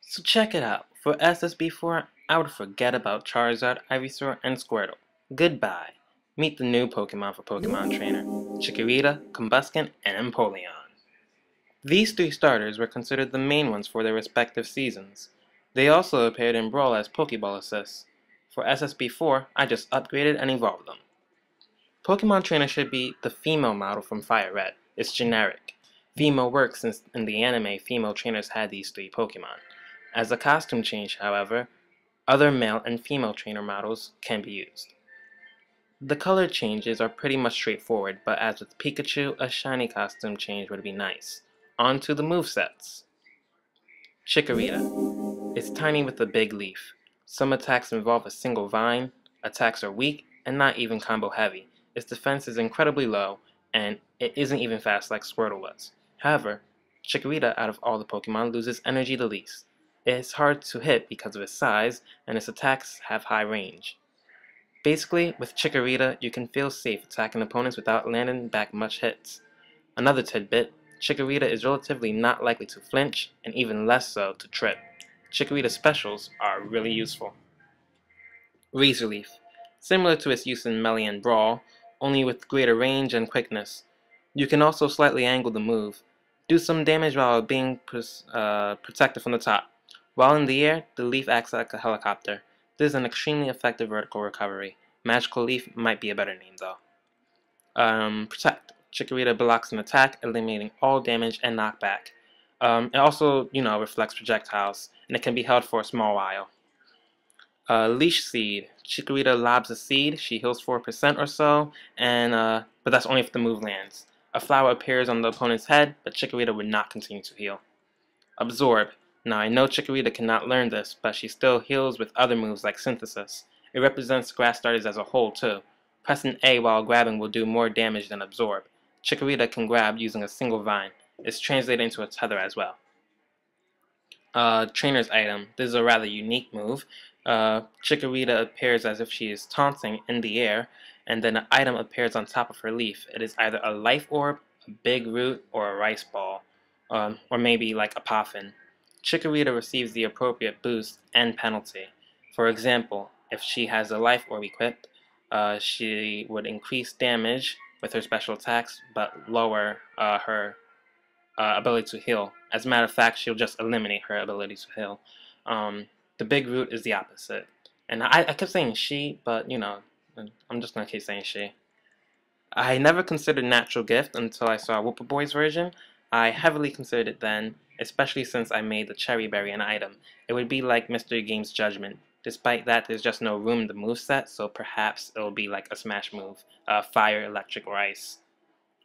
So check it out. For SSB4, I would forget about Charizard, Ivysaur, and Squirtle. Goodbye. Meet the new Pokemon for Pokemon Trainer: Chikorita, Combusken, and Empoleon. These three starters were considered the main ones for their respective seasons. They also appeared in Brawl as Pokeball assists. For SSB4, I just upgraded and evolved them. Pokemon Trainer should be the female model from Fire Red. It's generic. Female works since in the anime female trainers had these three Pokemon. As a costume change, however, other male and female trainer models can be used. The color changes are pretty much straightforward, but as with Pikachu, a shiny costume change would be nice. On to the movesets. Chikorita. It's tiny with a big leaf. Some attacks involve a single vine, attacks are weak, and not even combo heavy. Its defense is incredibly low, and it isn't even fast like Squirtle was. However, Chikorita out of all the Pokemon loses energy the least. It's hard to hit because of its size, and its attacks have high range. Basically, with Chikorita, you can feel safe attacking opponents without landing back much hits. Another tidbit, Chikorita is relatively not likely to flinch, and even less so to trip. Chikorita specials are really useful. Razor Leaf. Similar to its use in Melee and Brawl, only with greater range and quickness. You can also slightly angle the move. Do some damage while being protected from the top. While in the air, the leaf acts like a helicopter. This is an extremely effective vertical recovery. Magical Leaf might be a better name though. Protect. Chikorita blocks an attack, eliminating all damage and knockback. It also, reflects projectiles, and it can be held for a small while. Leech Seed. Chikorita lobs a seed, she heals 4% or so, but that's only if the move lands. A flower appears on the opponent's head, but Chikorita would not continue to heal. Absorb. Now I know Chikorita cannot learn this, but she still heals with other moves like Synthesis. It represents grass starters as a whole too. Pressing A while grabbing will do more damage than Absorb. Chikorita can grab using a single vine. It's translated into a Tether as well. Trainer's Item. This is a rather unique move. Chikorita appears as if she is taunting in the air, and then an item appears on top of her leaf. It is either a life orb, a big root, or a rice ball, or maybe like a poffin. Chikorita receives the appropriate boost and penalty. For example, if she has a life orb equipped, she would increase damage with her special attacks, but lower her ability to heal. As a matter of fact, she'll just eliminate her ability to heal. The big root is the opposite. And I kept saying she, but I'm just gonna keep saying she. I never considered Natural Gift until I saw Whooper Boy's version. I heavily considered it then, especially since I made the Cherry Berry an item. It would be like Mystery Game's Judgment. Despite that, there's just no room in the moveset, so perhaps it'll be like a smash move. Fire, electric, or ice.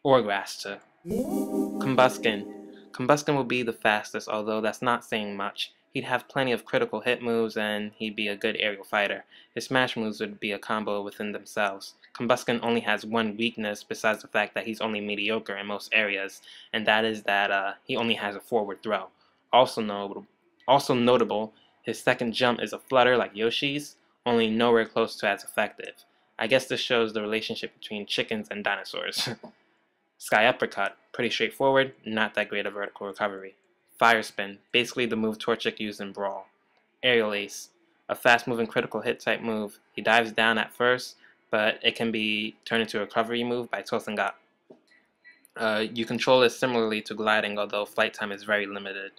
Or grass too. Combusken. Combusken will be the fastest, although that's not saying much. He'd have plenty of critical hit moves, and he'd be a good aerial fighter. His smash moves would be a combo within themselves. Combusken only has one weakness besides the fact that he's only mediocre in most areas, and that is that he only has a forward throw. Also notable, his second jump is a flutter like Yoshi's, only nowhere close to as effective. I guess this shows the relationship between chickens and dinosaurs. Sky Uppercut, pretty straightforward, not that great a vertical recovery. Fire Spin, basically the move Torchic used in Brawl. Aerial Ace, a fast-moving critical hit type move. He dives down at first, but it can be turned into a recovery move by tossing up. You control this similarly to gliding, although flight time is very limited.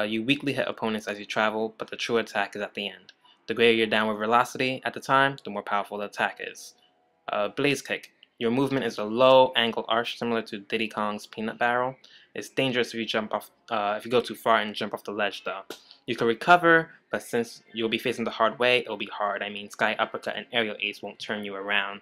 You weakly hit opponents as you travel, but the true attack is at the end. The greater your downward velocity at the time, the more powerful the attack is. Blaze Kick. Your movement is a low angle arch similar to Diddy Kong's Peanut Barrel. It's dangerous if you go too far and jump off the ledge though. You can recover, but since you'll be facing the hard way, it'll be hard. I mean, Sky Uppercut and Aerial Ace won't turn you around.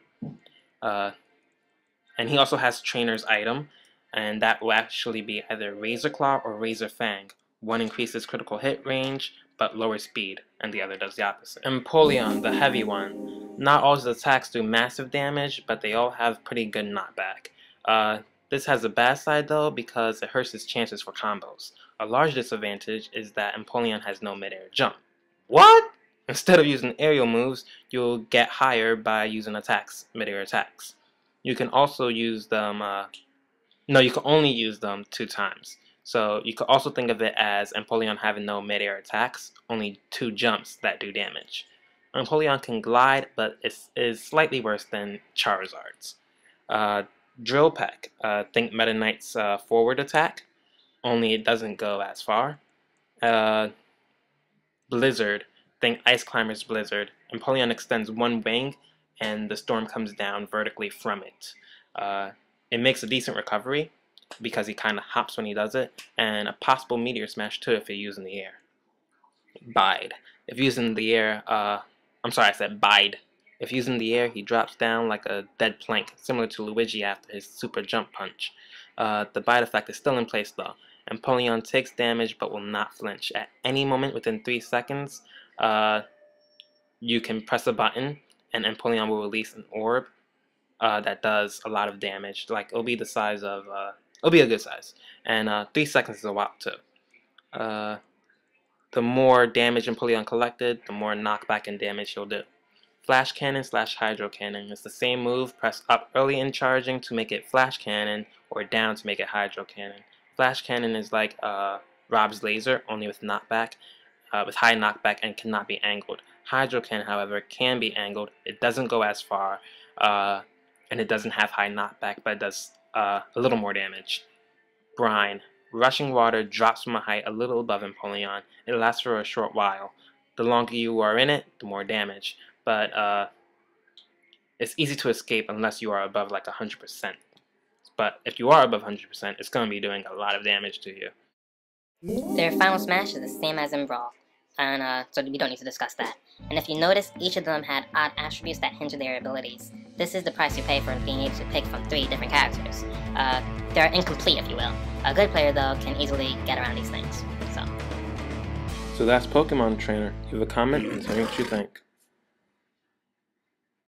And he also has Trainer's Item, and that will actually be either Razor Claw or Razor Fang. One increases critical hit range, but lower speed, and the other does the opposite. Empoleon, the heavy one. Not all his attacks do massive damage, but they all have pretty good knockback. This has a bad side though, because it hurts his chances for combos. A large disadvantage is that Empoleon has no mid-air jump. What? Instead of using aerial moves, you'll get higher by using attacks, mid-air attacks. You can also use them, you can only use them 2 times. So you could also think of it as Empoleon having no mid-air attacks, only 2 jumps that do damage. Empoleon can glide, but is slightly worse than Charizard's. Drill Peck, think Meta Knight's forward attack, only it doesn't go as far. Blizzard, think Ice Climber's Blizzard. Empoleon extends one wing, and the storm comes down vertically from it. It makes a decent recovery, because he kind of hops when he does it, and a possible Meteor Smash too if you use in the air. Bide. If used in the air, I'm sorry, I said Bide. If used in the air, he drops down like a dead plank, similar to Luigi after his super jump punch. The Bide effect is still in place though. Empoleon takes damage but will not flinch. At any moment within 3 seconds, you can press a button and Empoleon will release an orb that does a lot of damage. Like, it'll be the size of, it'll be a good size. And 3 seconds is a while too. The more damage Empoleon collected, the more knockback and damage he'll do. Flash Cannon / Hydro Cannon is the same move. Press up early in charging to make it Flash Cannon, or down to make it Hydro Cannon. Flash Cannon is like Rob's Laser, only with knockback, with high knockback and cannot be angled. Hydro Cannon, however, can be angled. It doesn't go as far, and it doesn't have high knockback, but it does a little more damage. Brine. Rushing water drops from a height a little above Empoleon. It lasts for a short while. The longer you are in it, the more damage. But it's easy to escape unless you are above like 100%. But if you are above 100%, it's going to be doing a lot of damage to you. Their final smash is the same as in Brawl, and so we don't need to discuss that. And if you notice, each of them had odd attributes that hinder their abilities. This is the price you pay for being able to pick from 3 different characters. They're incomplete, if you will. A good player, though, can easily get around these things. So that's Pokemon Trainer. Leave a comment and tell me what you think.